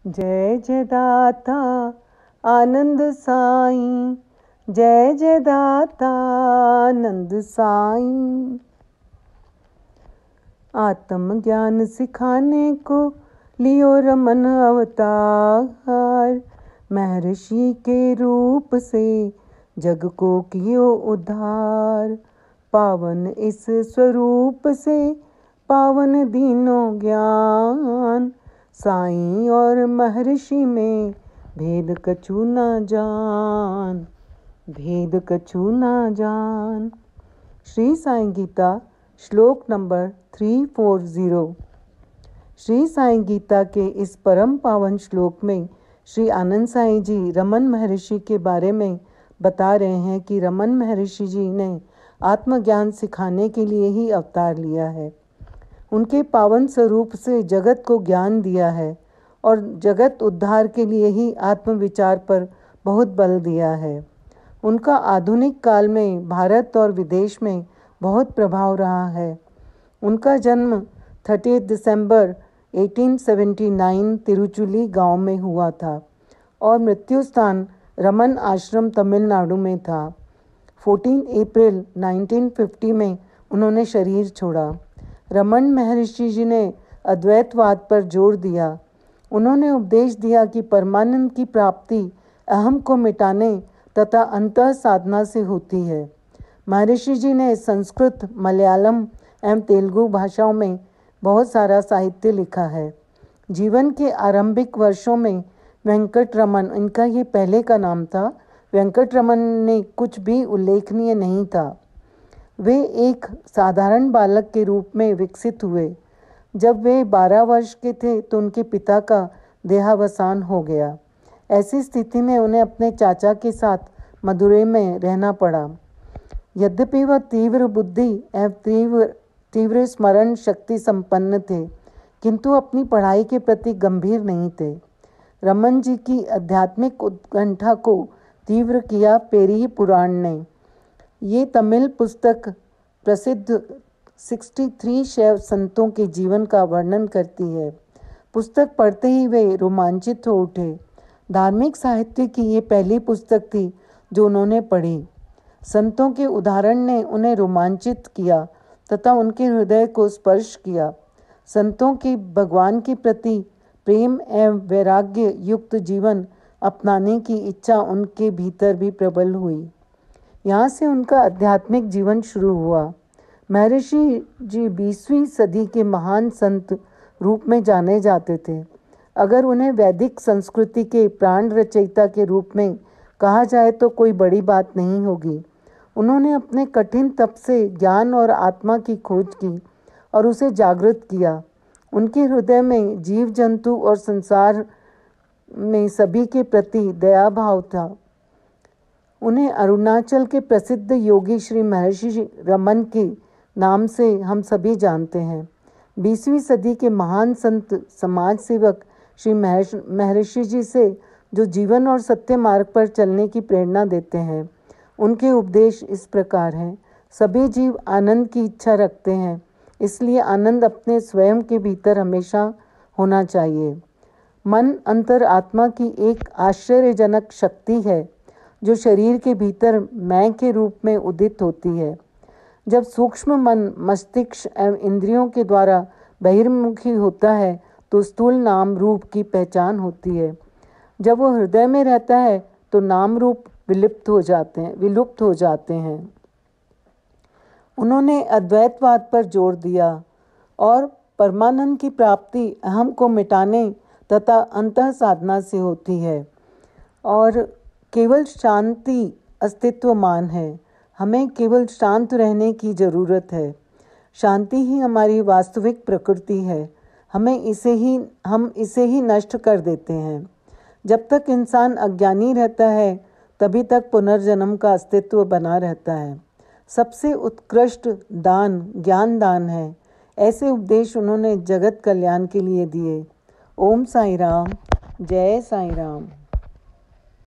जय जय दाता आनंद साईं, जय जय दाता आनंद साईं। आत्म ज्ञान सिखाने को लियो रमन अवतार, महर्षि के रूप से जग को कियो उद्धार। पावन इस स्वरूप से पावन दीनों ज्ञान, साईं और महर्षि में भेद कछु न जान, भेद कछु न जान। श्री साईं गीता श्लोक नंबर 340। श्री साईं गीता के इस परम पावन श्लोक में श्री आनंद साईं जी रमन महर्षि के बारे में बता रहे हैं कि रमन महर्षि जी ने आत्मज्ञान सिखाने के लिए ही अवतार लिया है। उनके पावन स्वरूप से जगत को ज्ञान दिया है और जगत उद्धार के लिए ही आत्मविचार पर बहुत बल दिया है। उनका आधुनिक काल में भारत और विदेश में बहुत प्रभाव रहा है। उनका जन्म 30 दिसंबर 1879 तिरुचुली गांव में हुआ था और मृत्यु स्थान रमन आश्रम तमिलनाडु में था। 14 अप्रैल 1950 में उन्होंने शरीर छोड़ा। रमन महर्षि जी ने अद्वैतवाद पर जोर दिया। उन्होंने उपदेश दिया कि परमानंद की प्राप्ति अहम को मिटाने तथा अंतः साधना से होती है। महर्षि जी ने संस्कृत, मलयालम एवं तेलुगु भाषाओं में बहुत सारा साहित्य लिखा है। जीवन के आरंभिक वर्षों में वेंकटरमन, इनका ये पहले का नाम था, वेंकटरमन ने कुछ भी उल्लेखनीय नहीं था। वे एक साधारण बालक के रूप में विकसित हुए। जब वे 12 वर्ष के थे तो उनके पिता का देहावसान हो गया। ऐसी स्थिति में उन्हें अपने चाचा के साथ मदुरै में रहना पड़ा। यद्यपि वह तीव्र बुद्धि एवं तीव्र स्मरण शक्ति संपन्न थे, किंतु अपनी पढ़ाई के प्रति गंभीर नहीं थे। रमन जी की आध्यात्मिक उत्कंठा को तीव्र किया पेरिय पुराण ने। ये तमिल पुस्तक प्रसिद्ध 63 शैव संतों के जीवन का वर्णन करती है। पुस्तक पढ़ते ही वे रोमांचित हो उठे। धार्मिक साहित्य की ये पहली पुस्तक थी जो उन्होंने पढ़ी। संतों के उदाहरण ने उन्हें रोमांचित किया तथा उनके हृदय को स्पर्श किया। संतों के भगवान के प्रति प्रेम एवं वैराग्य युक्त जीवन अपनाने की इच्छा उनके भीतर भी प्रबल हुई। यहाँ से उनका आध्यात्मिक जीवन शुरू हुआ। महर्षि जी 20वीं सदी के महान संत रूप में जाने जाते थे। अगर उन्हें वैदिक संस्कृति के प्राण रचयिता के रूप में कहा जाए तो कोई बड़ी बात नहीं होगी। उन्होंने अपने कठिन तप से ज्ञान और आत्मा की खोज की और उसे जागृत किया। उनके हृदय में जीव जंतु और संसार में सभी के प्रति दया भाव था। उन्हें अरुणाचल के प्रसिद्ध योगी श्री महर्षि रमन के नाम से हम सभी जानते हैं। 20वीं सदी के महान संत समाज सेवक श्री महर्षि जी से जो जीवन और सत्य मार्ग पर चलने की प्रेरणा देते हैं। उनके उपदेश इस प्रकार हैं। सभी जीव आनंद की इच्छा रखते हैं, इसलिए आनंद अपने स्वयं के भीतर हमेशा होना चाहिए। मन अंतर आत्मा की एक आश्चर्यजनक शक्ति है जो शरीर के भीतर मैं के रूप में उदित होती है। जब सूक्ष्म मन मस्तिष्क एवं इंद्रियों के द्वारा बहिर्मुखी होता है तो स्थूल नाम रूप की पहचान होती है। जब वो हृदय में रहता है तो नाम रूप विलुप्त हो जाते हैं। उन्होंने अद्वैतवाद पर जोर दिया और परमानंद की प्राप्ति अहम को मिटाने तथा अंतः साधना से होती है और केवल शांति अस्तित्वमान है। हमें केवल शांत रहने की ज़रूरत है। शांति ही हमारी वास्तविक प्रकृति है। हम इसे ही नष्ट कर देते हैं। जब तक इंसान अज्ञानी रहता है तभी तक पुनर्जन्म का अस्तित्व बना रहता है। सबसे उत्कृष्ट दान ज्ञान दान है। ऐसे उपदेश उन्होंने जगत कल्याण के लिए दिए। ओम साईं राम, जय साईं राम।